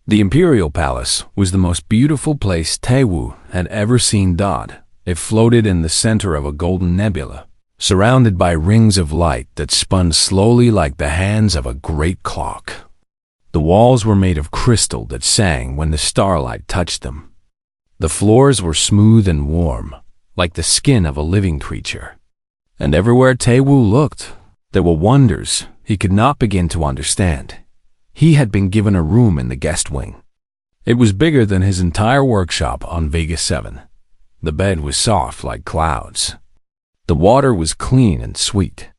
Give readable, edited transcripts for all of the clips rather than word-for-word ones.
The Imperial Palace was the most beautiful place Taewoo had ever seen. It floated in the center of a golden nebula, surrounded by rings of light that spun slowly like the hands of a great clock. The walls were made of crystal that sang when the starlight touched them. The floors were smooth and warm, like the skin of a living creature. And everywhere Taewoo looked, there were wonders he could not begin to understand. He had been given a room in the guest wing. It was bigger than his entire workshop on Vega 7. The bed was soft like clouds. The water was clean and sweet.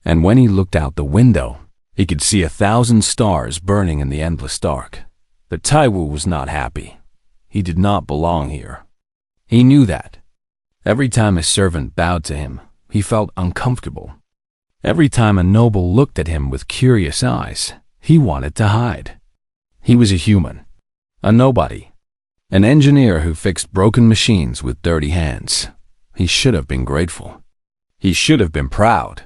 And when he looked out the window, he could see 1,000 stars burning in the endless dark. But Taewoo was not happy. He did not belong here. He knew that. Every time a servant bowed to him, he felt uncomfortable. Every time a noble looked at him with curious eyes, he wanted to hide. He was a human, a nobody, an engineer who fixed broken machines with dirty hands. He should have been grateful. He should have been proud.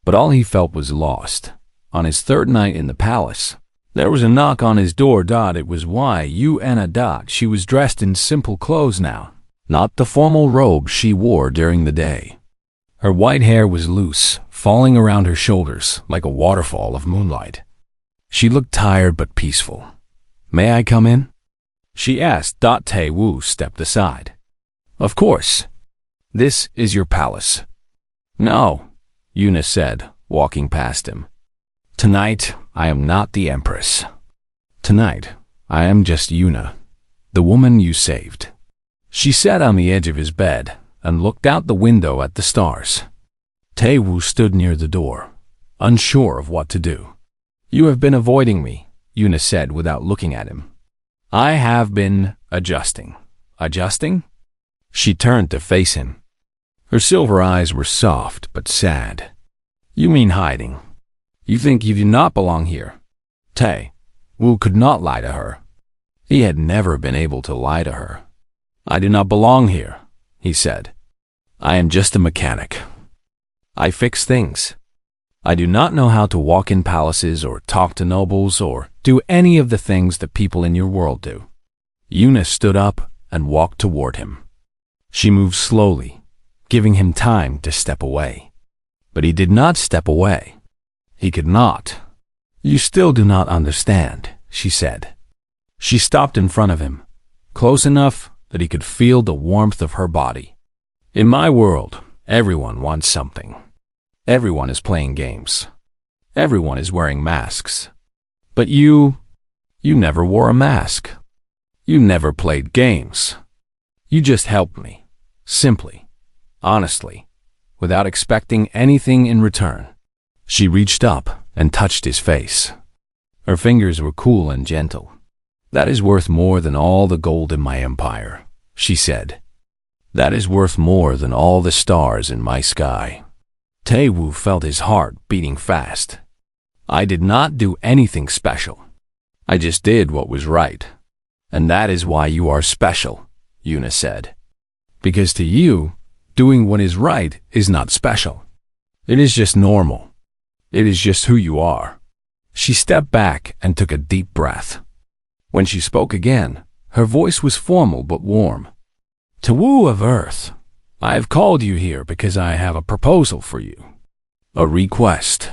But all he felt was lost. On his third night in the palace, there was a knock on his door. It was Yuna. She was dressed in simple clothes now, not the formal robe she wore during the day. Her white hair was loose, falling around her shoulders like a waterfall of moonlight. She looked tired but peaceful. "May I come in?" she asked. Taewoo stepped aside. "Of course. This is your palace." "No," Yuna said, walking past him. "Tonight, I am not the Empress. Tonight, I am just Yuna, the woman you saved." She sat on the edge of his bed and looked out the window at the stars. Taewoo stood near the door, unsure of what to do. "You have been avoiding me," Yuna said without looking at him. "I have been adjusting." "Adjusting?" She turned to face him. Her silver eyes were soft but sad. "You mean hiding. You think you do not belong here." Taewoo could not lie to her. He had never been able to lie to her. "I do not belong here," he said. "I am just a mechanic. I fix things. I do not know how to walk in palaces or talk to nobles or do any of the things that people in your world do." Yuna stood up and walked toward him. She moved slowly, giving him time to step away. But he did not step away. He could not. "You still do not understand," she said. She stopped in front of him, close enough that he could feel the warmth of her body. "In my world, everyone wants something. Everyone is playing games. Everyone is wearing masks. But you never wore a mask. You never played games. You just helped me, simply, honestly, without expecting anything in return." She reached up and touched his face. Her fingers were cool and gentle. "That is worth more than all the gold in my empire," she said. "That is worth more than all the stars in my sky." Taewoo felt his heart beating fast. "I did not do anything special. I just did what was right. And that is why you are special," Yuna said. "Because to you, doing what is right is not special. It is just normal. It is just who you are." She stepped back and took a deep breath. When she spoke again, her voice was formal but warm. "Taewoo of Earth, I have called you here because I have a proposal for you. A request.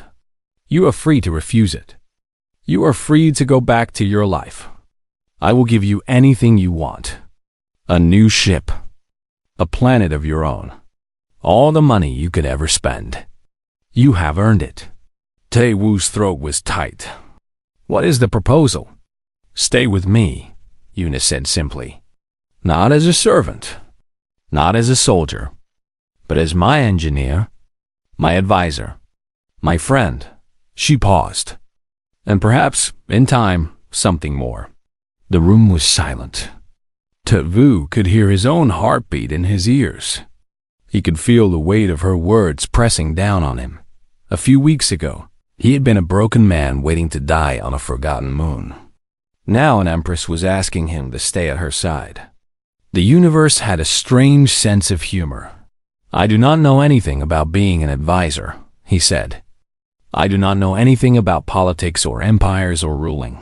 You are free to refuse it. You are free to go back to your life. I will give you anything you want. A new ship. A planet of your own. All the money you could ever spend. You have earned it." Taewoo's throat was tight. "What is the proposal?" "Stay with me," Yuna said simply. "Not as a servant. Not as a soldier. But as my engineer, my advisor, my friend." She paused. "And perhaps, in time, something more." The room was silent. Taewoo could hear his own heartbeat in his ears. He could feel the weight of her words pressing down on him. A few weeks ago, he had been a broken man waiting to die on a forgotten moon. Now an empress was asking him to stay at her side. The universe had a strange sense of humor. "I do not know anything about being an advisor," he said. "I do not know anything about politics or empires or ruling.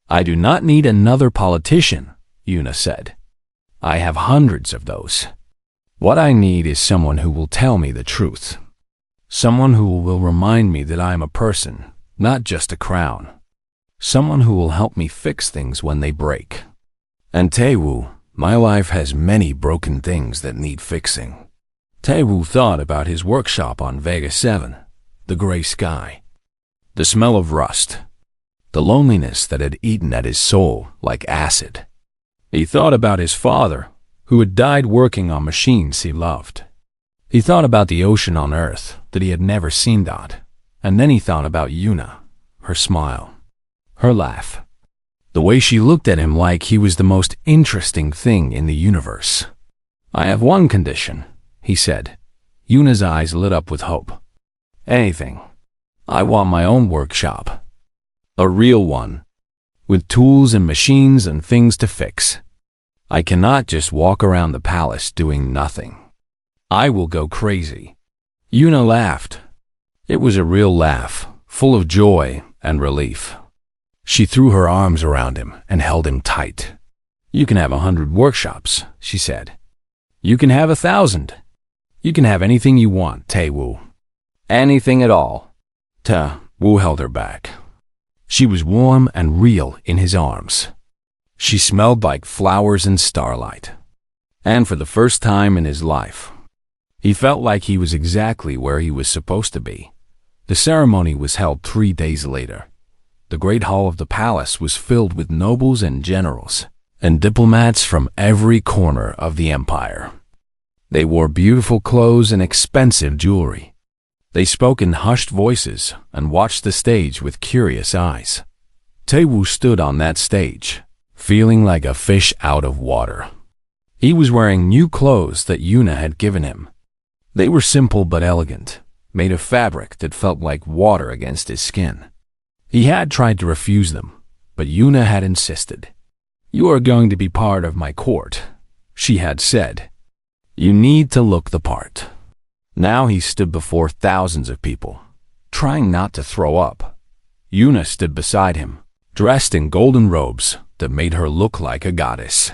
I do not need another politician, Yuna said. I have hundreds of those. What I need is someone who will tell me the truth. Someone who will remind me that I am a person, not just a crown. Someone who will help me fix things when they break. And Taewoo, my life has many broken things that need fixing. Taewoo thought about his workshop on Vega 7, the gray sky, the smell of rust, the loneliness that had eaten at his soul like acid. He thought about his father, who had died working on machines he loved. He thought about the ocean on Earth that he had never seen. And then he thought about Yuna, her smile, her laugh, the way she looked at him like he was the most interesting thing in the universe. I have one condition, he said. Yuna's eyes lit up with hope. Anything. I want my own workshop. A real one. With tools and machines and things to fix. I cannot just walk around the palace doing nothing. I will go crazy. Yuna laughed. It was a real laugh, full of joy and relief. She threw her arms around him and held him tight. You can have 100 workshops, she said. You can have 1,000. You can have anything you want, Taewoo. Anything at all. Taewoo held her back. She was warm and real in his arms. She smelled like flowers and starlight. And for the first time in his life, he felt like he was exactly where he was supposed to be. The ceremony was held 3 days later. The great hall of the palace was filled with nobles and generals, and diplomats from every corner of the empire. They wore beautiful clothes and expensive jewelry. They spoke in hushed voices and watched the stage with curious eyes. Taewoo stood on that stage, feeling like a fish out of water. He was wearing new clothes that Yuna had given him. They were simple but elegant, made of fabric that felt like water against his skin. He had tried to refuse them, but Yuna had insisted. You are going to be part of my court, she had said. You need to look the part. Now he stood before thousands of people, trying not to throw up. Yuna stood beside him, dressed in golden robes that made her look like a goddess.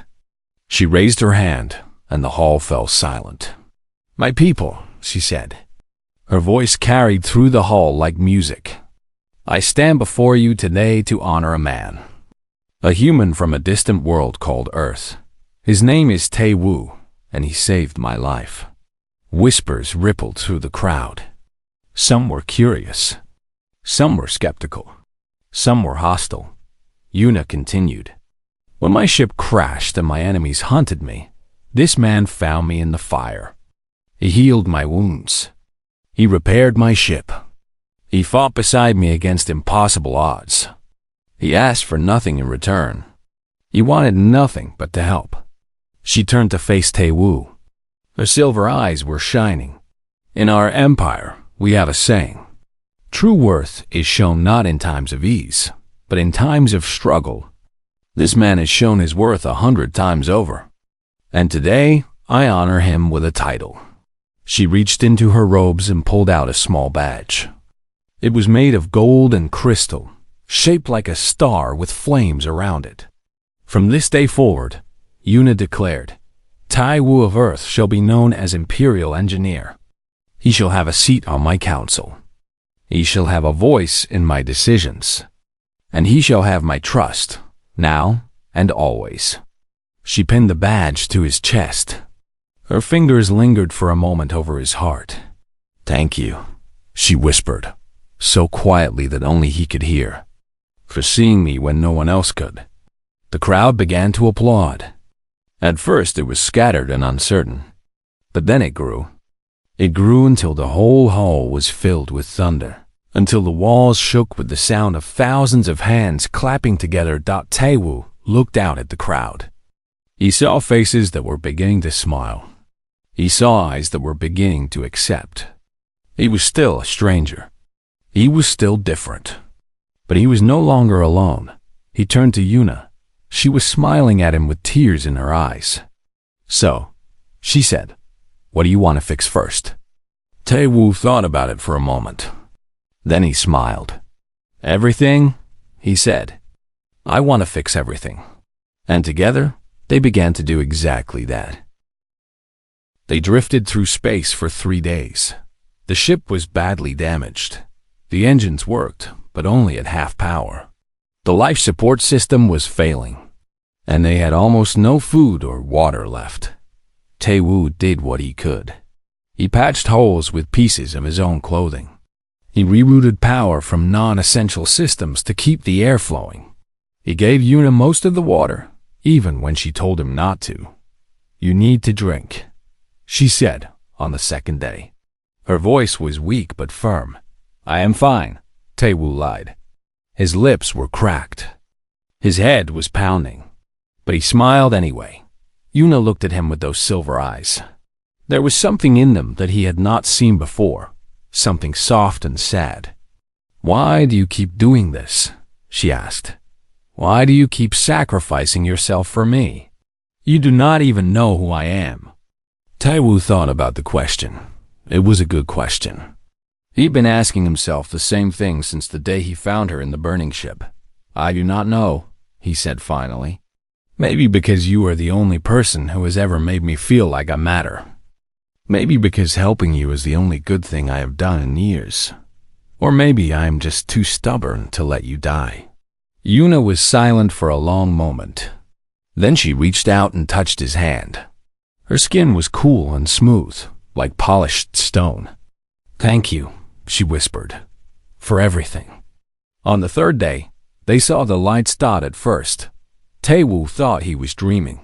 She raised her hand, and the hall fell silent. My people, she said. Her voice carried through the hall like music. I stand before you today to honor a man. A human from a distant world called Earth. His name is Taewoo, and he saved my life. Whispers rippled through the crowd. Some were curious. Some were skeptical. Some were hostile. Yuna continued. When my ship crashed and my enemies hunted me, this man found me in the fire. He healed my wounds. He repaired my ship. He fought beside me against impossible odds. He asked for nothing in return. He wanted nothing but to help. She turned to face Taewoo. Her silver eyes were shining. In our empire, we have a saying. True worth is shown not in times of ease, but in times of struggle. This man has shown his worth 100 times over. And today, I honor him with a title. She reached into her robes and pulled out a small badge. It was made of gold and crystal, shaped like a star with flames around it. From this day forward, Yuna declared, Taewoo of Earth shall be known as Imperial Engineer. He shall have a seat on my council. He shall have a voice in my decisions. And he shall have my trust, now and always. She pinned the badge to his chest. Her fingers lingered for a moment over his heart. Thank you, she whispered, so quietly that only he could hear, for seeing me when no one else could. The crowd began to applaud. At first it was scattered and uncertain, but then it grew. It grew until the whole hall was filled with thunder, until the walls shook with the sound of thousands of hands clapping together. Taewoo looked out at the crowd. He saw faces that were beginning to smile. He saw eyes that were beginning to accept. He was still a stranger. He was still different. But he was no longer alone. He turned to Yuna. She was smiling at him with tears in her eyes. So, she said, what do you want to fix first? Taewoo thought about it for a moment. Then he smiled. Everything, he said. I want to fix everything." And together, they began to do exactly that. They drifted through space for 3 days. The ship was badly damaged. The engines worked, but only at half power. The life support system was failing, and they had almost no food or water left. Tae-woo did what he could. He patched holes with pieces of his own clothing. He rerouted power from non-essential systems to keep the air flowing. He gave Yuna most of the water, even when she told him not to. "You need to drink," she said on the second day. Her voice was weak but firm. "I am fine," Tae-woo lied. His lips were cracked. His head was pounding, but he smiled anyway. Yuna looked at him with those silver eyes. There was something in them that he had not seen before, something soft and sad. "Why do you keep doing this?" she asked. "Why do you keep sacrificing yourself for me? You do not even know who I am." Tae-woo thought about the question. It was a good question. He'd been asking himself the same thing since the day he found her in the burning ship. "I do not know," he said finally. "Maybe because you are the only person who has ever made me feel like I matter. Maybe because helping you is the only good thing I have done in years. Or maybe I am just too stubborn to let you die." Yuna was silent for a long moment. Then she reached out and touched his hand. Her skin was cool and smooth, like polished stone. "Thank you," she whispered, "for everything." On the third day, they saw the lights dot at first. Tae-woo thought he was dreaming.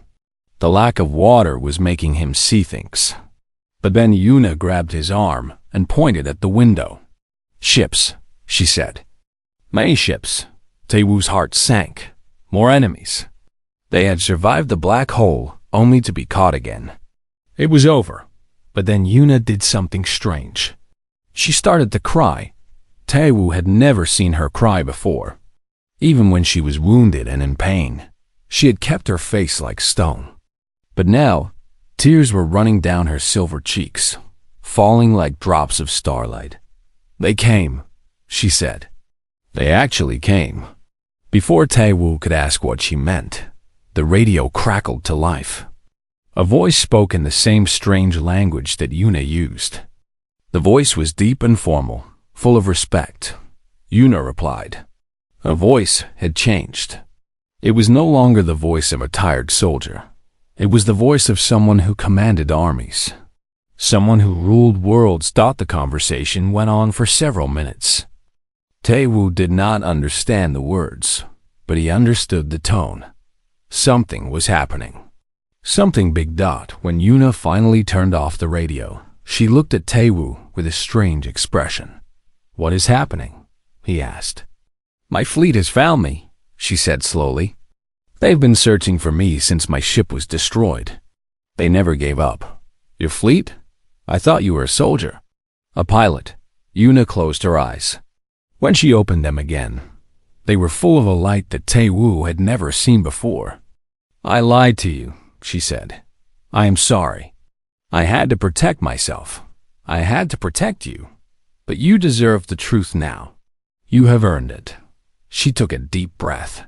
The lack of water was making him see things. But then Yuna grabbed his arm and pointed at the window. "Ships," she said. "Many ships." Tae-woo's heart sank. More enemies. They had survived the black hole only to be caught again. It was over. But then Yuna did something strange. She started to cry. Tae-woo had never seen her cry before. Even when she was wounded and in pain, she had kept her face like stone. But now, tears were running down her silver cheeks, falling like drops of starlight. "They came," she said. They actually came. Before Tae-woo could ask what she meant, the radio crackled to life. A voice spoke in the same strange language that Yuna used. The voice was deep and formal, full of respect. Yuna replied. Her voice had changed. It was no longer the voice of a tired soldier. It was the voice of someone who commanded armies. Someone who ruled worlds. The conversation went on for several minutes. Tae-woo did not understand the words, but he understood the tone. Something was happening. Something big. When Yuna finally turned off the radio, she looked at Tae-woo with a strange expression. "What is happening?" he asked. "My fleet has found me," she said slowly. "They've been searching for me since my ship was destroyed. They never gave up." "Your fleet? I thought you were a soldier." "A pilot." Yuna closed her eyes. When she opened them again, they were full of a light that Tae-woo had never seen before. "I lied to you," she said. "I am sorry. I had to protect myself. I had to protect you. But you deserve the truth now. You have earned it." She took a deep breath.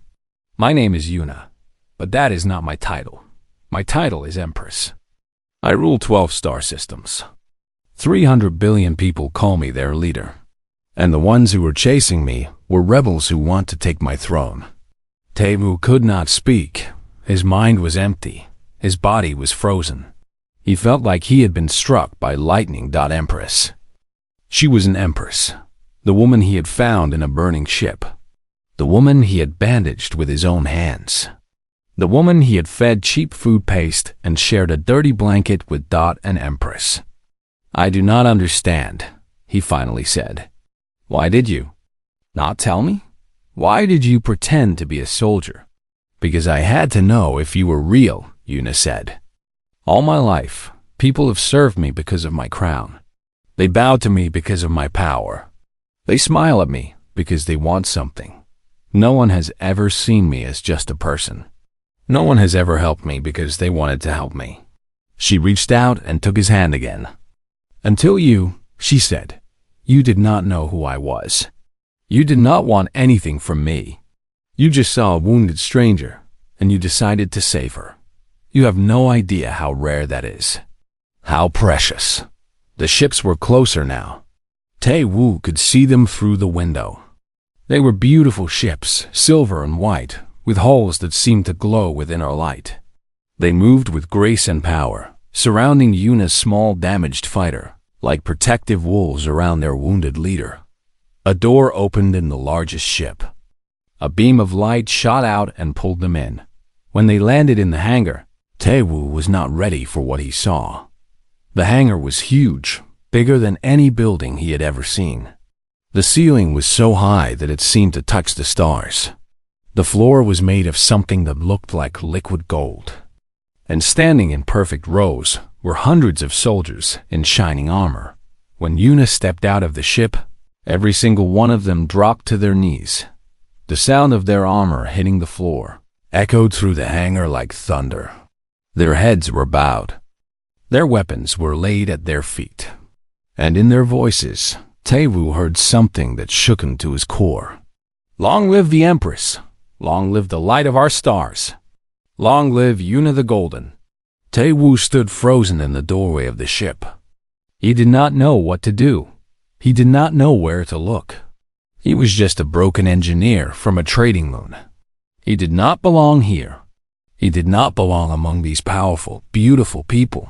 "My name is Yuna, but that is not my title. My title is Empress. I rule 12 star systems. 300 billion people call me their leader. And the ones who were chasing me were rebels who want to take my throne." Tae-woo could not speak. His mind was empty. His body was frozen. He felt like he had been struck by lightning. Empress. She was an empress, the woman he had found in a burning ship, the woman he had bandaged with his own hands, the woman he had fed cheap food paste and shared a dirty blanket with. An empress. "I do not understand," he finally said. "Why did you not tell me? Why did you pretend to be a soldier?" "Because I had to know if you were real," Yuna said. "All my life, people have served me because of my crown. They bow to me because of my power. They smile at me because they want something. No one has ever seen me as just a person. No one has ever helped me because they wanted to help me." She reached out and took his hand again. "Until you," she said, "you did not know who I was. You did not want anything from me. You just saw a wounded stranger, and you decided to save her. You have no idea how rare that is. How precious. The ships were closer now. Tae-woo could see them through the window. They were beautiful ships, silver and white, with hulls that seemed to glow with inner light. They moved with grace and power, surrounding Yuna's small damaged fighter, like protective wolves around their wounded leader. A door opened in the largest ship. A beam of light shot out and pulled them in. When they landed in the hangar, Tae-woo was not ready for what he saw. The hangar was huge, bigger than any building he had ever seen. The ceiling was so high that it seemed to touch the stars. The floor was made of something that looked like liquid gold. And standing in perfect rows were hundreds of soldiers in shining armor. When Yuna stepped out of the ship, every single one of them dropped to their knees. The sound of their armor hitting the floor echoed through the hangar like thunder. Their heads were bowed. Their weapons were laid at their feet. And in their voices, Tae-woo heard something that shook him to his core. Long live the Empress! Long live the light of our stars! Long live Yuna the Golden! Tae-woo stood frozen in the doorway of the ship. He did not know what to do. He did not know where to look. He was just a broken engineer from a trading moon. He did not belong here. He did not belong among these powerful, beautiful people.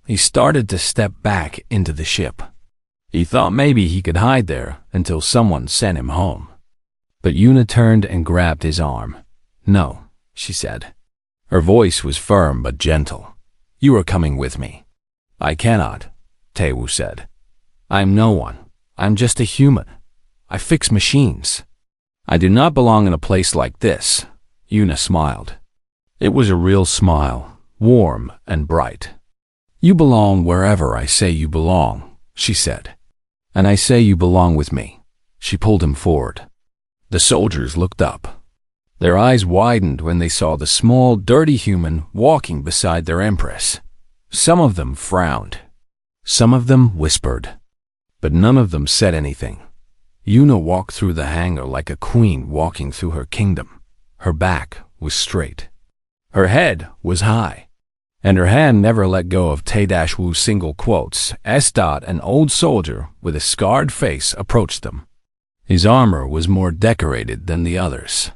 He started to step back into the ship. He thought maybe he could hide there until someone sent him home. But Yuna turned and grabbed his arm. No, she said. Her voice was firm but gentle. You are coming with me. I cannot, Tae-woo said. I'm no one. I'm just a human. I fix machines. I do not belong in a place like this. Yuna smiled. It was a real smile, warm and bright. You belong wherever I say you belong, she said. And I say you belong with me. She pulled him forward. The soldiers looked up. Their eyes widened when they saw the small, dirty human walking beside their empress. Some of them frowned. Some of them whispered. But none of them said anything. Yuna walked through the hangar like a queen walking through her kingdom. Her back was straight. Her head was high. And her hand never let go of Tae-woo's single quotes. An old soldier with a scarred face approached them. His armor was more decorated than the others.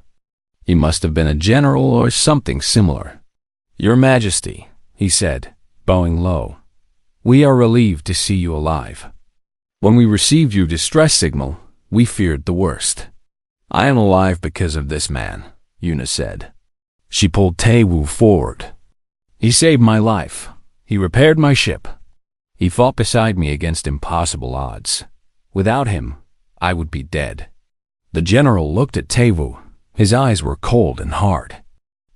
He must have been a general or something similar. Your Majesty, he said, bowing low. We are relieved to see you alive. When we received your distress signal, we feared the worst. I am alive because of this man, Yuna said. She pulled Tae-woo forward. He saved my life. He repaired my ship. He fought beside me against impossible odds. Without him, I would be dead. The general looked at Tae-woo. His eyes were cold and hard.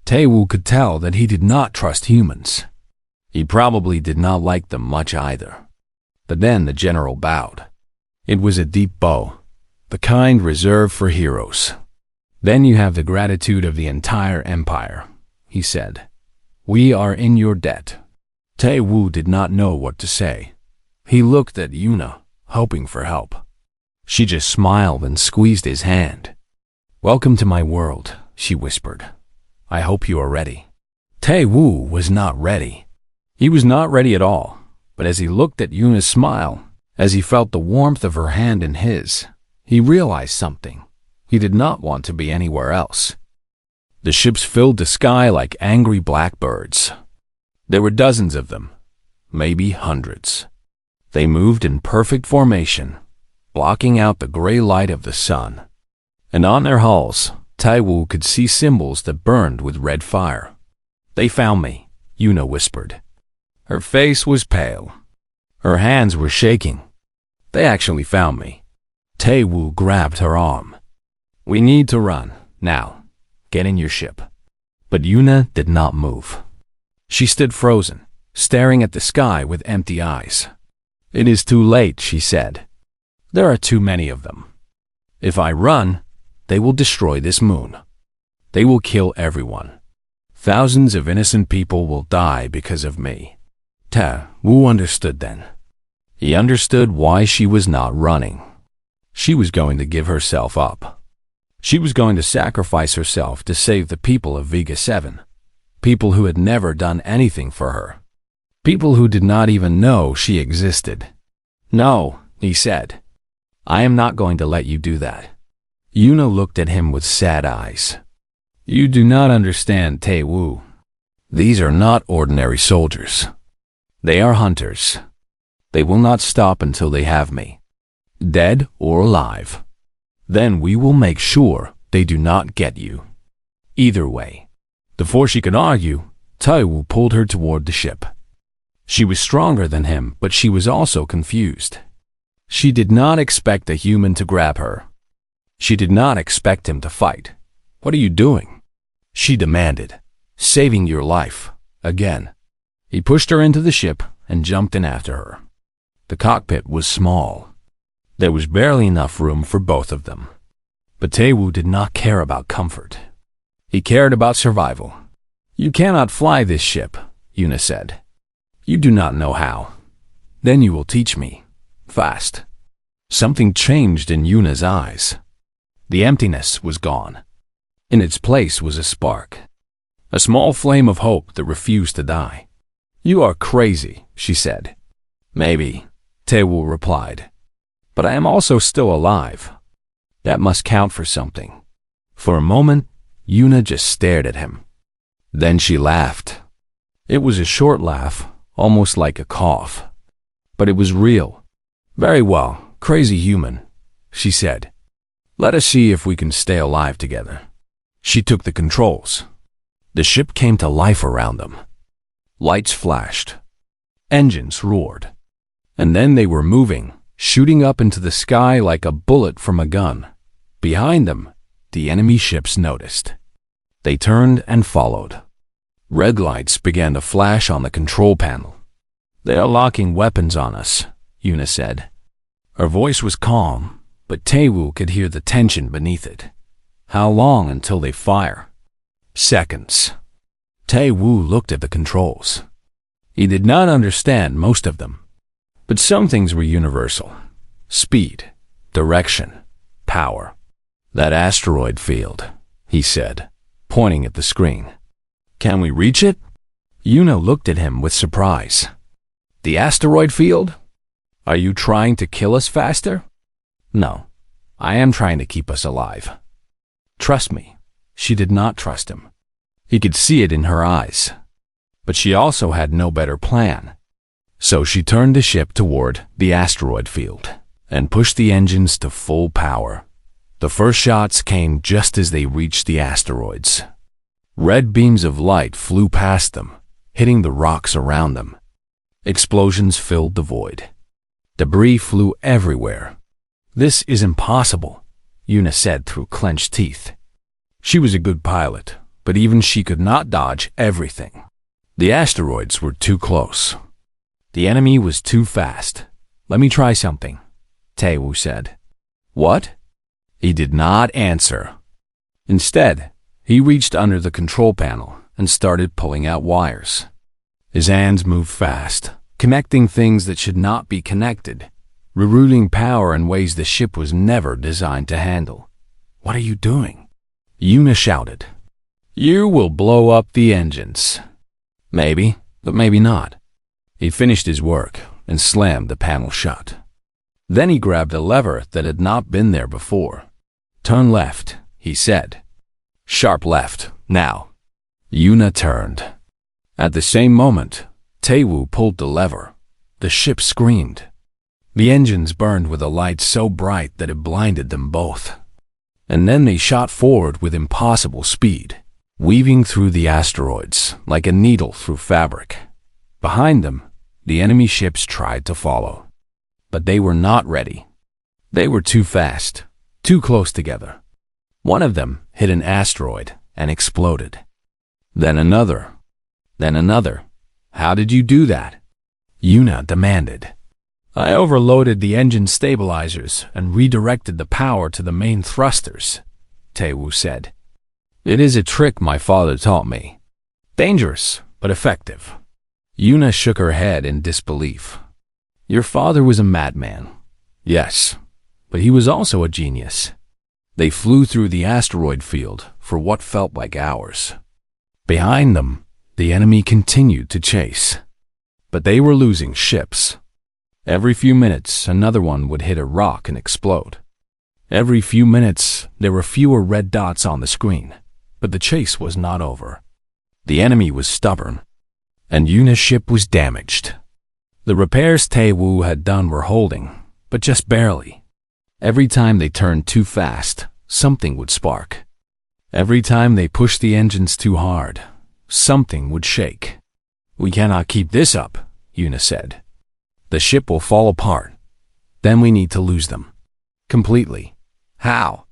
Tae-woo could tell that he did not trust humans. He probably did not like them much either. But then the general bowed. It was a deep bow, the kind reserved for heroes. Then you have the gratitude of the entire empire, he said. We are in your debt. Tae-woo did not know what to say. He looked at Yuna, hoping for help. She just smiled and squeezed his hand. Welcome to my world, she whispered. I hope you are ready. Tae-woo was not ready. He was not ready at all, but as he looked at Yuna's smile, as he felt the warmth of her hand in his, he realized something. He did not want to be anywhere else. The ships filled the sky like angry blackbirds. There were dozens of them, maybe hundreds. They moved in perfect formation, blocking out the gray light of the sun. And on their hulls, Tae-woo could see symbols that burned with red fire. They found me, Yuna whispered. Her face was pale. Her hands were shaking. They actually found me. Tae-woo grabbed her arm. We need to run, now. Get in your ship. But Yuna did not move. She stood frozen, staring at the sky with empty eyes. It is too late, she said. There are too many of them. If I run, they will destroy this moon. They will kill everyone. Thousands of innocent people will die because of me. Tae-woo understood then. He understood why she was not running. She was going to give herself up. She was going to sacrifice herself to save the people of Vega 7, people who had never done anything for her, people who did not even know she existed. "No," he said. "I am not going to let you do that." Yuna looked at him with sad eyes. "You do not understand, Tae-woo. These are not ordinary soldiers. They are hunters. They will not stop until they have me, dead or alive. Then we will make sure they do not get you. Either way." Before she could argue, Tae-woo pulled her toward the ship. She was stronger than him, but she was also confused. She did not expect a human to grab her. She did not expect him to fight. "What are you doing?" she demanded. "Saving your life, again." He pushed her into the ship and jumped in after her. The cockpit was small. There was barely enough room for both of them. But Tae-woo did not care about comfort. He cared about survival. "You cannot fly this ship," Yuna said. "You do not know how. Then you will teach me. Fast." Something changed in Yuna's eyes. The emptiness was gone. In its place was a spark, a small flame of hope that refused to die. "You are crazy," she said. "Maybe," Tae-woo replied. "But I am also still alive. That must count for something." For a moment, Yuna just stared at him. Then she laughed. It was a short laugh, almost like a cough. But it was real. "Very well, crazy human," she said. "Let us see if we can stay alive together." She took the controls. The ship came to life around them. Lights flashed. Engines roared. And then they were moving, shooting up into the sky like a bullet from a gun. Behind them, the enemy ships noticed. They turned and followed. Red lights began to flash on the control panel. "They are locking weapons on us," Yuna said. Her voice was calm, but Tae-woo could hear the tension beneath it. "How long until they fire?" "Seconds." Tae-woo looked at the controls. He did not understand most of them, but some things were universal. Speed, direction, power. "That asteroid field," he said, pointing at the screen. "Can we reach it?" Yuna looked at him with surprise. "The asteroid field? Are you trying to kill us faster?" "No, I am trying to keep us alive. Trust me." She did not trust him. He could see it in her eyes. But she also had no better plan. So she turned the ship toward the asteroid field and pushed the engines to full power. The first shots came just as they reached the asteroids. Red beams of light flew past them, hitting the rocks around them. Explosions filled the void. Debris flew everywhere. "This is impossible," Yuna said through clenched teeth. She was a good pilot, but even she could not dodge everything. The asteroids were too close. The enemy was too fast. "Let me try something," Tae-woo said. "What?" He did not answer. Instead, he reached under the control panel and started pulling out wires. His hands moved fast, connecting things that should not be connected, rerouting power in ways the ship was never designed to handle. "What are you doing?" Yuna shouted. "You will blow up the engines." "Maybe, but maybe not." He finished his work and slammed the panel shut. Then he grabbed a lever that had not been there before. "Turn left," he said. "Sharp left, now." Yuna turned. At the same moment, Tae-woo pulled the lever. The ship screamed. The engines burned with a light so bright that it blinded them both. And then they shot forward with impossible speed, weaving through the asteroids like a needle through fabric. Behind them, the enemy ships tried to follow. But they were not ready. They were too fast, too close together. One of them hit an asteroid and exploded. Then another. Then another. "How did you do that?" Yuna demanded. "I overloaded the engine stabilizers and redirected the power to the main thrusters," Tae-woo said. "It is a trick my father taught me. Dangerous, but effective." Yuna shook her head in disbelief. "Your father was a madman." "Yes, but he was also a genius." They flew through the asteroid field for what felt like hours. Behind them, the enemy continued to chase. But they were losing ships. Every few minutes, another one would hit a rock and explode. Every few minutes, there were fewer red dots on the screen, but the chase was not over. The enemy was stubborn, and Yuna's ship was damaged. The repairs Taewoo had done were holding, but just barely. Every time they turned too fast, something would spark. Every time they pushed the engines too hard, something would shake. "We cannot keep this up," Yuna said. "The ship will fall apart. Then we need to lose them. Completely." "How?"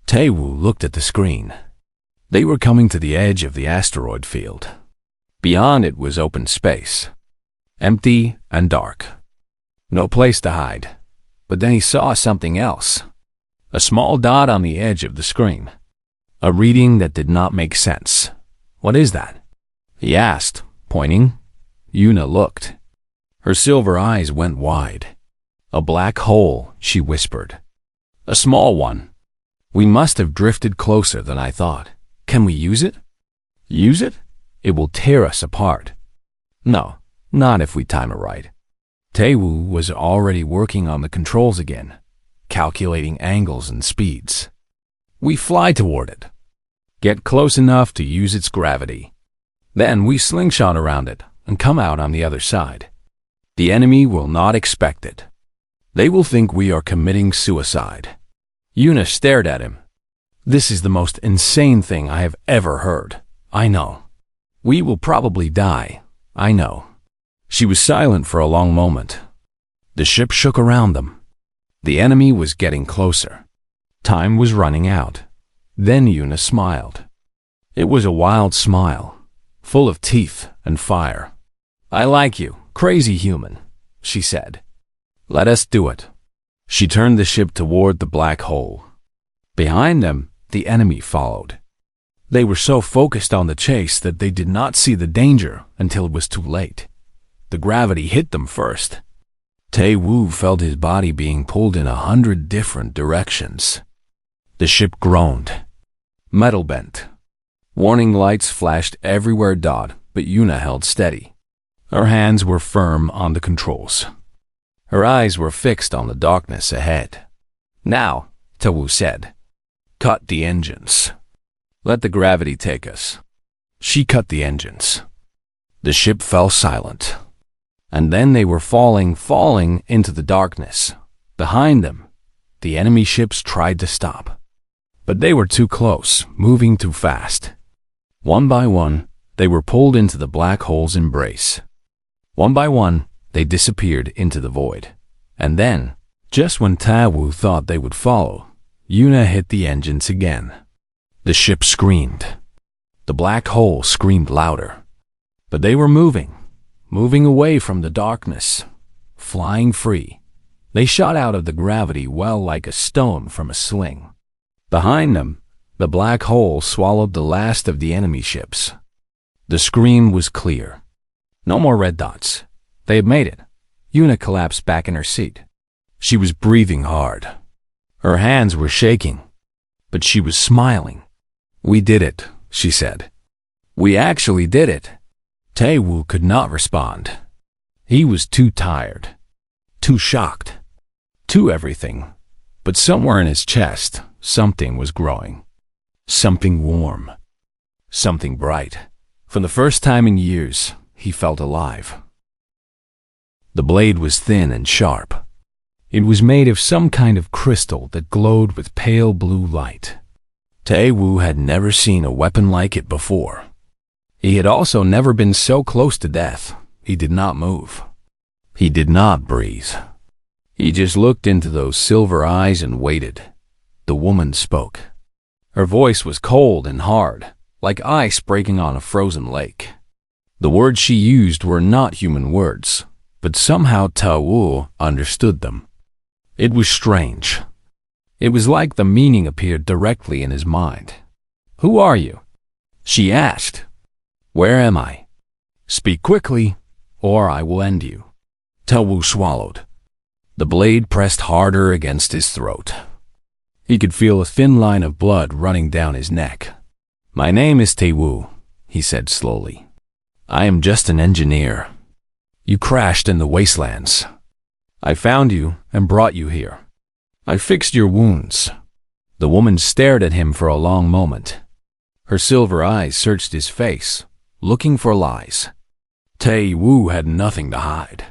Taewoo looked at the screen. They were coming to the edge of the asteroid field. Beyond it was open space. Empty and dark. No place to hide. But then he saw something else. A small dot on the edge of the screen. A reading that did not make sense. "What is that?" he asked, pointing. Yuna looked. Her silver eyes went wide. "A black hole," she whispered. "A small one. We must have drifted closer than I thought. Can we use it?" "Use it? It will tear us apart." "No, not if we time it right." Taewoo was already working on the controls again, calculating angles and speeds. "We fly toward it. Get close enough to use its gravity. Then we slingshot around it and come out on the other side. The enemy will not expect it. They will think we are committing suicide." Yuna stared at him. "This is the most insane thing I have ever heard. I know. We will probably die. I know." She was silent for a long moment. The ship shook around them. The enemy was getting closer. Time was running out. Then Yuna smiled. It was a wild smile, full of teeth and fire. "I like you, crazy human," she said. "Let us do it." She turned the ship toward the black hole. Behind them, the enemy followed. They were so focused on the chase that they did not see the danger until it was too late. The gravity hit them first. Taewoo felt his body being pulled in 100 different directions. The ship groaned. Metal bent. Warning lights flashed everywhere. But Yuna held steady. Her hands were firm on the controls. Her eyes were fixed on the darkness ahead. "Now," Taewoo said, "cut the engines. Let the gravity take us." She cut the engines. The ship fell silent. And then they were falling into the darkness. Behind them, the enemy ships tried to stop. But they were too close, moving too fast. One by one, they were pulled into the black hole's embrace. One by one, they disappeared into the void. And then, just when Taewoo thought they would follow, Yuna hit the engines again. The ship screamed. The black hole screamed louder. But they were moving away from the darkness, flying free. They shot out of the gravity well like a stone from a sling. Behind them, the black hole swallowed the last of the enemy ships. The screen was clear. No more red dots. They had made it. Yuna collapsed back in her seat. She was breathing hard. Her hands were shaking, but she was smiling. "We did it," she said. "We actually did it." Taewoo could not respond. He was too tired, too shocked, too everything. But somewhere in his chest, something was growing. Something warm. Something bright. For the first time in years, he felt alive. The blade was thin and sharp. It was made of some kind of crystal that glowed with pale blue light. Taewoo had never seen a weapon like it before. He had also never been so close to death. He did not move. He did not breathe. He just looked into those silver eyes and waited. The woman spoke. Her voice was cold and hard, like ice breaking on a frozen lake. The words she used were not human words, but somehow Taewoo understood them. It was strange. It was like the meaning appeared directly in his mind. "Who are you?" she asked. "Where am I? Speak quickly, or I will end you." Taewoo swallowed. The blade pressed harder against his throat. He could feel a thin line of blood running down his neck. "My name is Tae-woo," he said slowly. "I am just an engineer. You crashed in the wastelands. I found you and brought you here. I fixed your wounds." The woman stared at him for a long moment. Her silver eyes searched his face, looking for lies. Tae-woo had nothing to hide.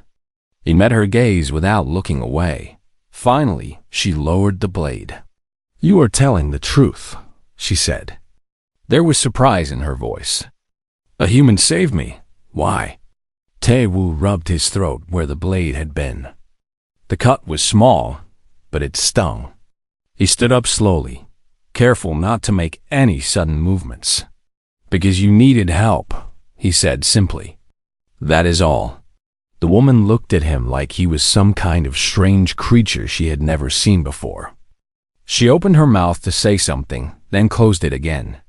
He met her gaze without looking away. Finally, she lowered the blade. "You are telling the truth," she said. There was surprise in her voice. "A human saved me. Why?" Tae-woo rubbed his throat where the blade had been. The cut was small, but it stung. He stood up slowly, careful not to make any sudden movements. "Because you needed help," he said simply. "That is all." The woman looked at him like he was some kind of strange creature she had never seen before. She opened her mouth to say something, then closed it again.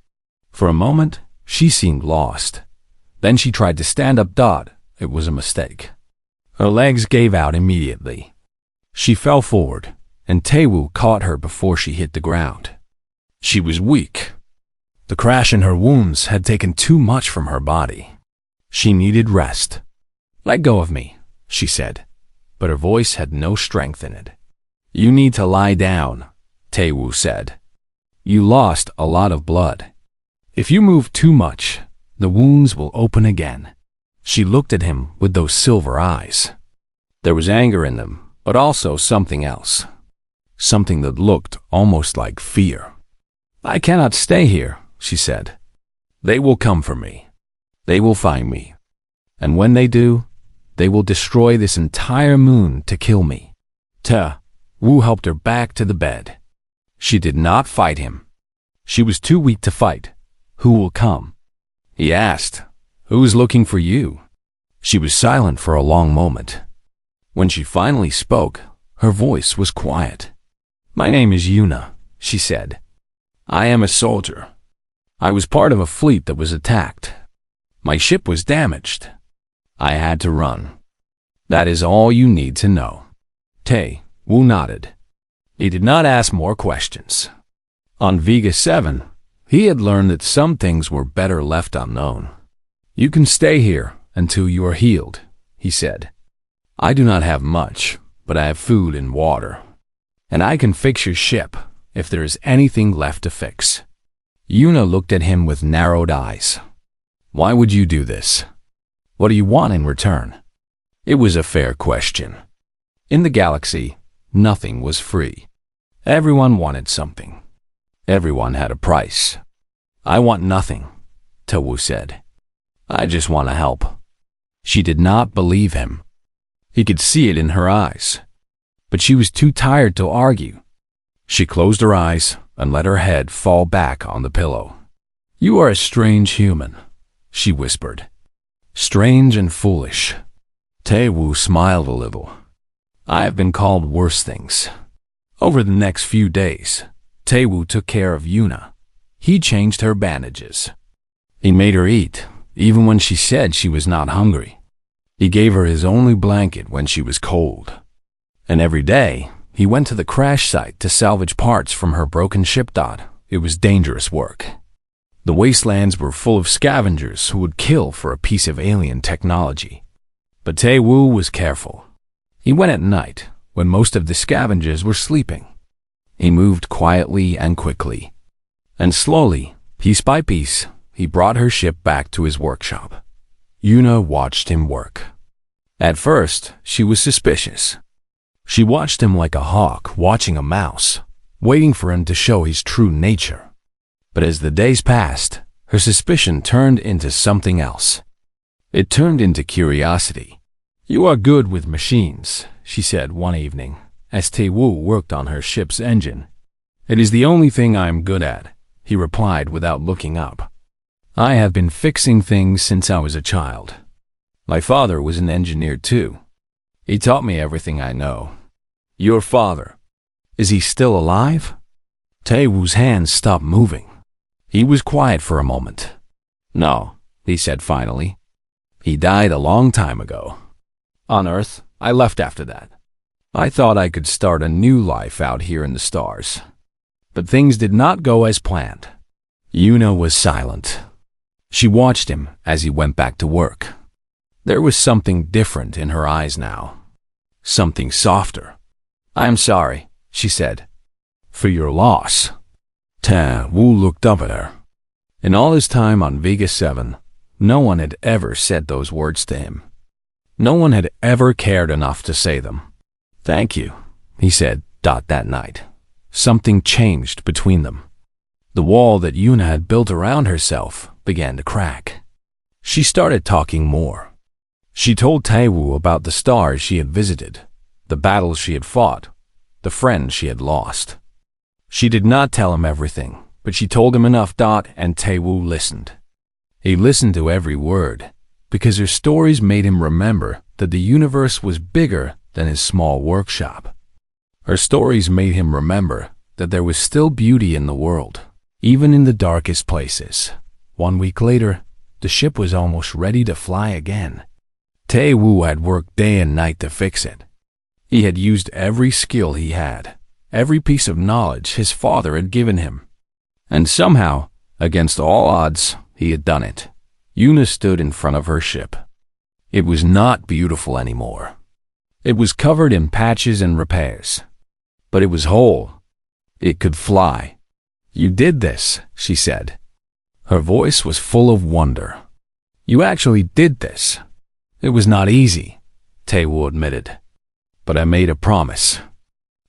For a moment, she seemed lost. Then she tried to stand up. It was a mistake. Her legs gave out immediately. She fell forward, and Tae-woo caught her before she hit the ground. She was weak. The crash and her wounds had taken too much from her body. She needed rest. "Let go of me," she said, but her voice had no strength in it. "You need to lie down," Tae-woo said. "You lost a lot of blood. If you move too much, the wounds will open again." She looked at him with those silver eyes. There was anger in them, but also something else. Something that looked almost like fear. "I cannot stay here," she said. "They will come for me. They will find me. And when they do, they will destroy this entire moon to kill me." Tae-woo helped her back to the bed. She did not fight him. She was too weak to fight. "Who will come?" he asked. "Who is looking for you?" She was silent for a long moment. When she finally spoke, her voice was quiet. "My name is Yuna," she said. "I am a soldier. I was part of a fleet that was attacked. My ship was damaged. I had to run. That is all you need to know." Tae-woo nodded. He did not ask more questions. On Vega 7, he had learned that some things were better left unknown. "You can stay here until you are healed," he said. "I do not have much, but I have food and water. And I can fix your ship if there is anything left to fix." Yuna looked at him with narrowed eyes. "Why would you do this? What do you want in return?" It was a fair question. In the galaxy, nothing was free. Everyone wanted something. Everyone had a price. "I want nothing," Tae-woo said. "I just want to help." She did not believe him. He could see it in her eyes. But she was too tired to argue. She closed her eyes and let her head fall back on the pillow. "You are a strange human," she whispered. "Strange and foolish." Tae-woo smiled a little. "I have been called worse things." Over the next few days, Tae-woo took care of Yuna. He changed her bandages. He made her eat, even when she said she was not hungry. He gave her his only blanket when she was cold. And every day, he went to the crash site to salvage parts from her broken ship. It was dangerous work. The wastelands were full of scavengers who would kill for a piece of alien technology. But Tae-woo was careful. He went at night, when most of the scavengers were sleeping. He moved quietly and quickly. And slowly, piece by piece, he brought her ship back to his workshop. Yuna watched him work. At first, she was suspicious. She watched him like a hawk watching a mouse, waiting for him to show his true nature. But as the days passed, her suspicion turned into something else. It turned into curiosity. "You are good with machines," she said one evening, as Tae-woo worked on her ship's engine. "It is the only thing I am good at," he replied without looking up. "I have been fixing things since I was a child. My father was an engineer too. He taught me everything I know." "Your father, is he still alive?" Tae-woo's hands stopped moving. He was quiet for a moment. "No," he said finally. "He died a long time ago. On Earth, I left after that. I thought I could start a new life out here in the stars. But things did not go as planned. Yuna was silent. She watched him as he went back to work. There was something different in her eyes now. Something softer. "I'm sorry," she said, "for your loss." Tae-woo looked up at her. In all his time on Vega 7, no one had ever said those words to him. No one had ever cared enough to say them. "Thank you," he said. That night, something changed between them. The wall that Yuna had built around herself began to crack. She started talking more. She told Tae-woo about the stars she had visited, the battles she had fought, the friends she had lost. She did not tell him everything, but she told him enough. And Tae-woo listened. He listened to every word, because her stories made him remember that the universe was bigger than his small workshop. Her stories made him remember that there was still beauty in the world, even in the darkest places. 1 week later, the ship was almost ready to fly again. Tae-woo had worked day and night to fix it. He had used every skill he had, every piece of knowledge his father had given him. And somehow, against all odds, he had done it. Yuna stood in front of her ship. It was not beautiful anymore. It was covered in patches and repairs. But it was whole. It could fly. "You did this," she said. Her voice was full of wonder. "You actually did this." "It was not easy," Tae-woo admitted. "But I made a promise.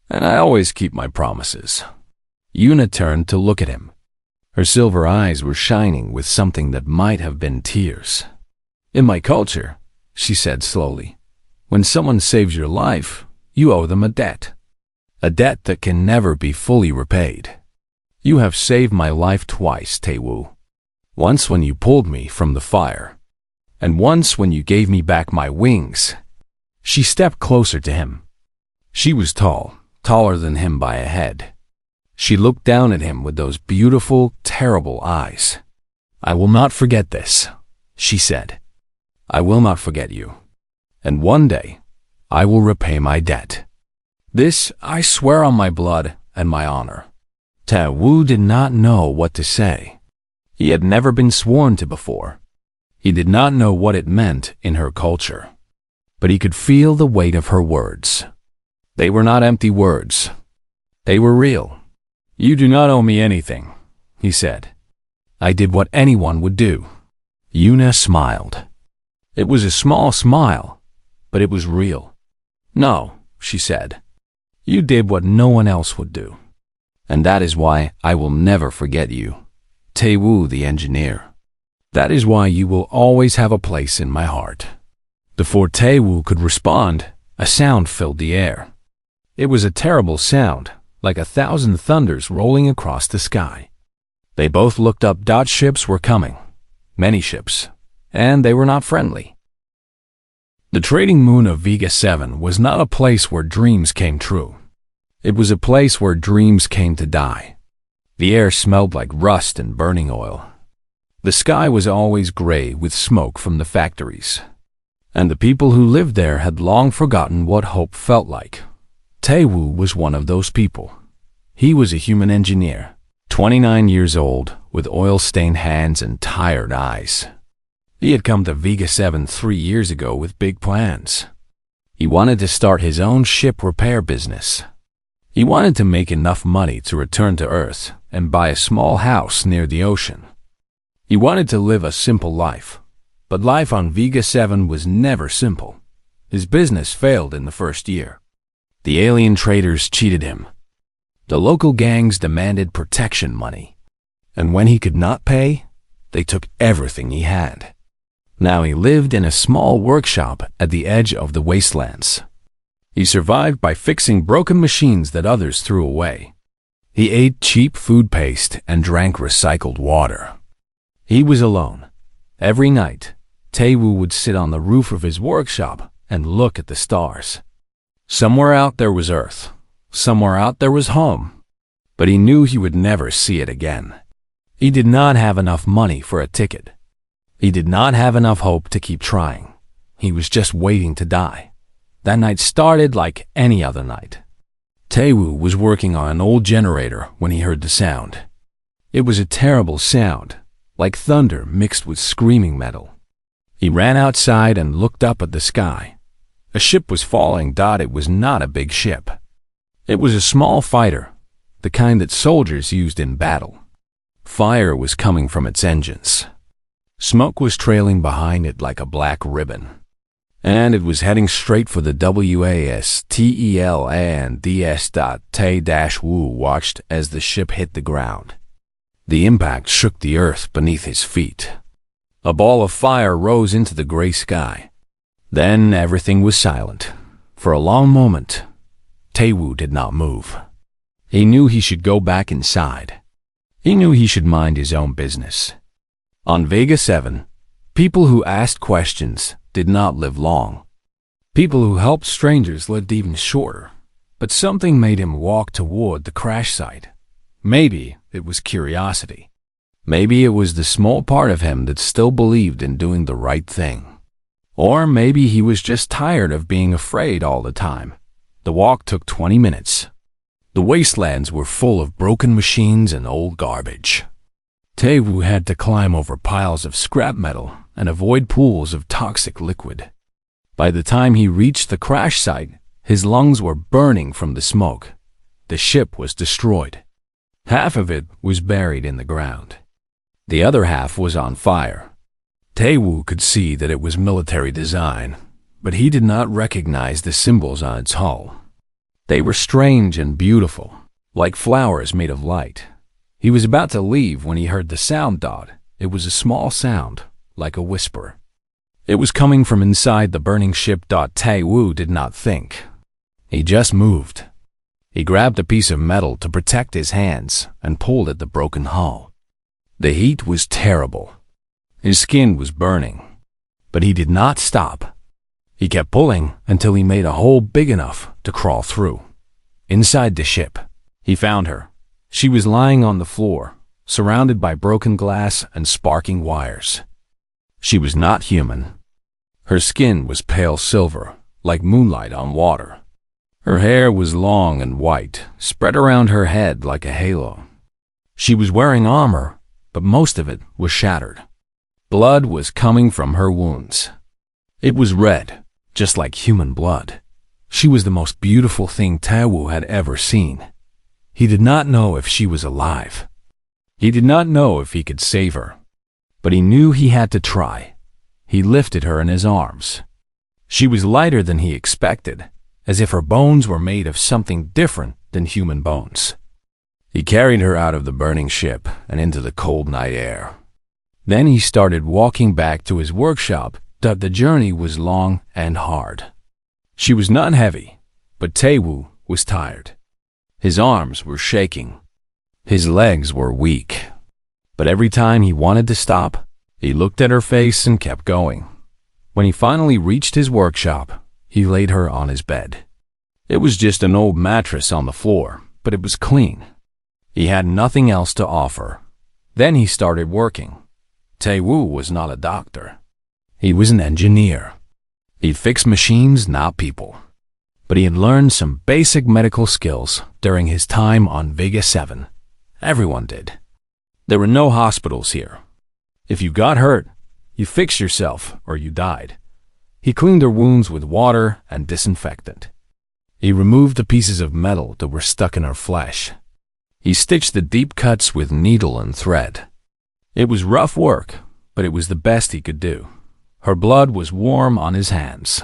And I always keep my promises." Yuna turned to look at him. Her silver eyes were shining with something that might have been tears. "In my culture," she said slowly, "when someone saves your life, you owe them a debt. A debt that can never be fully repaid. You have saved my life twice, Tae-woo. Once when you pulled me from the fire, and once when you gave me back my wings." She stepped closer to him. She was tall, taller than him by a head. She looked down at him with those beautiful, terrible eyes. "I will not forget this," she said. "I will not forget you. And one day, I will repay my debt. This I swear on my blood and my honor." Tae-woo did not know what to say. He had never been sworn to before. He did not know what it meant in her culture. But he could feel the weight of her words. They were not empty words. They were real. "You do not owe me anything," he said. "I did what anyone would do." Yuna smiled. It was a small smile, but it was real. "No," she said. "You did what no one else would do. And that is why I will never forget you, Tae-woo the engineer. That is why you will always have a place in my heart." Before Tae-woo could respond, a sound filled the air. It was a terrible sound, like 1,000 thunders rolling across the sky. They both looked up. Ships were coming. Many ships. And they were not friendly. The trading moon of Vega 7 was not a place where dreams came true. It was a place where dreams came to die. The air smelled like rust and burning oil. The sky was always gray with smoke from the factories. And the people who lived there had long forgotten what hope felt like. Tae-woo was one of those people. He was a human engineer, 29 years old, with oil-stained hands and tired eyes. He had come to Vega 7 3 years ago with big plans. He wanted to start his own ship repair business. He wanted to make enough money to return to Earth and buy a small house near the ocean. He wanted to live a simple life, but life on Vega 7 was never simple. His business failed in the first year. The alien traders cheated him. The local gangs demanded protection money. And when he could not pay, they took everything he had. Now he lived in a small workshop at the edge of the wastelands. He survived by fixing broken machines that others threw away. He ate cheap food paste and drank recycled water. He was alone. Every night, Tae-woo would sit on the roof of his workshop and look at the stars. Somewhere out there was Earth. Somewhere out there was home. But he knew he would never see it again. He did not have enough money for a ticket. He did not have enough hope to keep trying. He was just waiting to die. That night started like any other night. Taewoo was working on an old generator when he heard the sound. It was a terrible sound, like thunder mixed with screaming metal. He ran outside and looked up at the sky. A ship was falling. It was not a big ship. It was a small fighter, the kind that soldiers used in battle. Fire was coming from its engines. Smoke was trailing behind it like a black ribbon. And it was heading straight for the WASTEL, and DS.Tae-Woo watched as the ship hit the ground. The impact shook the earth beneath his feet. A ball of fire rose into the gray sky. Then everything was silent. For a long moment, Taewoo did not move. He knew he should go back inside. He knew he should mind his own business. On Vega 7, people who asked questions did not live long. People who helped strangers lived even shorter. But something made him walk toward the crash site. Maybe it was curiosity. Maybe it was the small part of him that still believed in doing the right thing. Or maybe he was just tired of being afraid all the time. The walk took 20 minutes. The wastelands were full of broken machines and old garbage. Taewoo had to climb over piles of scrap metal and avoid pools of toxic liquid. By the time he reached the crash site, his lungs were burning from the smoke. The ship was destroyed. Half of it was buried in the ground. The other half was on fire. Taewoo could see that it was military design, but he did not recognize the symbols on its hull. They were strange and beautiful, like flowers made of light. He was about to leave when he heard the sound. It was a small sound, like a whisper. It was coming from inside the burning ship. Taewoo did not think. He just moved. He grabbed a piece of metal to protect his hands and pulled at the broken hull. The heat was terrible. His skin was burning, but he did not stop. He kept pulling until he made a hole big enough to crawl through. Inside the ship, he found her. She was lying on the floor, surrounded by broken glass and sparking wires. She was not human. Her skin was pale silver, like moonlight on water. Her hair was long and white, spread around her head like a halo. She was wearing armor, but most of it was shattered. Blood was coming from her wounds. It was red, just like human blood. She was the most beautiful thing Taewoo had ever seen. He did not know if she was alive. He did not know if he could save her. But he knew he had to try. He lifted her in his arms. She was lighter than he expected, as if her bones were made of something different than human bones. He carried her out of the burning ship and into the cold night air. Then he started walking back to his workshop. The journey was long and hard. She was not heavy, but Taewoo was tired. His arms were shaking. His legs were weak. But every time he wanted to stop, he looked at her face and kept going. When he finally reached his workshop, he laid her on his bed. It was just an old mattress on the floor, but it was clean. He had nothing else to offer. Then he started working. Taewoo was not a doctor. He was an engineer. He'd fix machines, not people. But he had learned some basic medical skills during his time on Vega 7. Everyone did. There were no hospitals here. If you got hurt, you fixed yourself or you died. He cleaned her wounds with water and disinfectant. He removed the pieces of metal that were stuck in her flesh. He stitched the deep cuts with needle and thread. It was rough work, but it was the best he could do. Her blood was warm on his hands.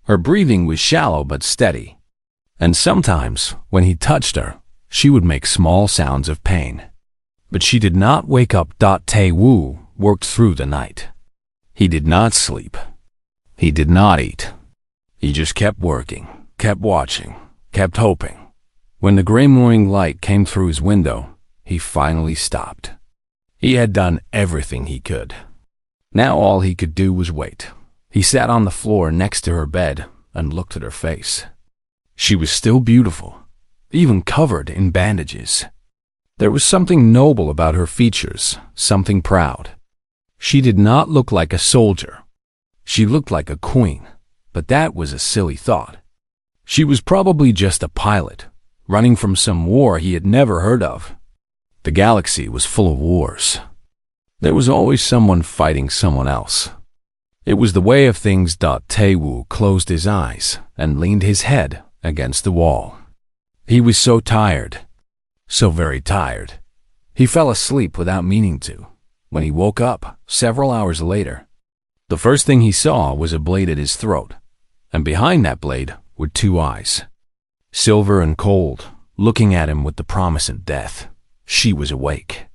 Her breathing was shallow but steady. And sometimes, when he touched her, she would make small sounds of pain. But she did not wake up. Taewoo worked through the night. He did not sleep. He did not eat. He just kept working, kept watching, kept hoping. When the gray morning light came through his window, he finally stopped. He had done everything he could. Now all he could do was wait. He sat on the floor next to her bed and looked at her face. She was still beautiful, even covered in bandages. There was something noble about her features, something proud. She did not look like a soldier. She looked like a queen, but that was a silly thought. She was probably just a pilot, running from some war he had never heard of. The galaxy was full of wars. There was always someone fighting someone else. It was the way of things. Taewoo closed his eyes and leaned his head against the wall. He was so tired, so very tired. He fell asleep without meaning to. When he woke up several hours later, the first thing he saw was a blade at his throat, and behind that blade were two eyes, silver and cold, looking at him with the promise of death. She was awake.